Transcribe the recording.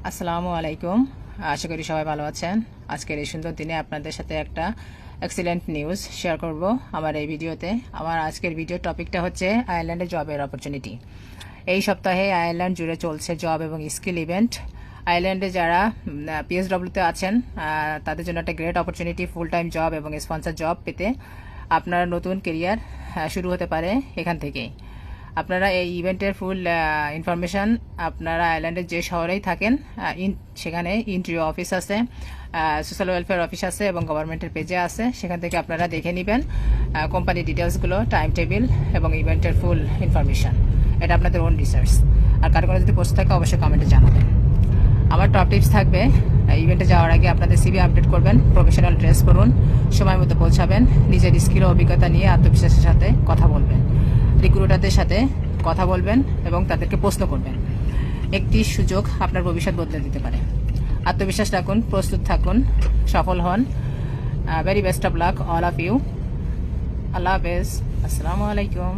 আসসালামু আলাইকুম। আশা করি সবাই ভালো আছেন। আজকের এই সুন্দর দিনে আপনাদের সাথে একটা এক্সিলেন্ট নিউজ শেয়ার করব আমার এই ভিডিওতে। আমার আজকের ভিডিও টপিকটা হচ্ছে আয়ারল্যান্ডে জবের অপরচুনিটি। এই সপ্তাহে আয়ারল্যান্ড জুড়ে চলছে জব এবং স্কিল ইভেন্ট। আয়ারল্যান্ডে যারা পিএসডব্লিউতে আছেন তাদের জন্য একটা great opportunity, full time job এবং স্পন্সর জব পেতে আপনার নতুন কেরিয়ার শুরু হতে পারে এখান থেকেই। আপনারা এই ইভেন্টের ফুল ইনফরমেশান আপনারা আয়ারল্যান্ডের যে শহরেই থাকেন সেখানে ইন্টারভিউ অফিস আছে, সোশ্যাল ওয়েলফেয়ার অফিস আছে এবং গভর্নমেন্টের পেজে আছে। সেখান থেকে আপনারা দেখে নেবেন কোম্পানি ডিটেলসগুলো, টাইম টেবিল এবং ইভেন্টের ফুল ইনফরমেশান। এটা আপনাদের ওন রিসার্চ। আর কারো কোনো যদি প্রশ্ন থাকে অবশ্যই কমেন্টে জানাবেন। আমার টপ টিপস থাকবে, ইভেন্টে যাওয়ার আগে আপনাদের সিভি আপডেট করবেন, প্রফেশনাল ড্রেস পরুন, সময় মতো পৌঁছাবেন, নিজের স্কিল ও অভিজ্ঞতা নিয়ে আত্মবিশ্বাসের সাথে কথা বলবেন, রিক্রুটারদের সাথে কথা বলবেন এবং তাদেরকে প্রশ্ন করবেন। একটি সুযোগ আপনার ভবিষ্যৎ বদলে দিতে পারে। আত্মবিশ্বাস রাখুন, প্রস্তুত থাকুন, সফল হন। Very best of luck all of you. আল্লাহ হাফেজ। আসসালামু আলাইকুম।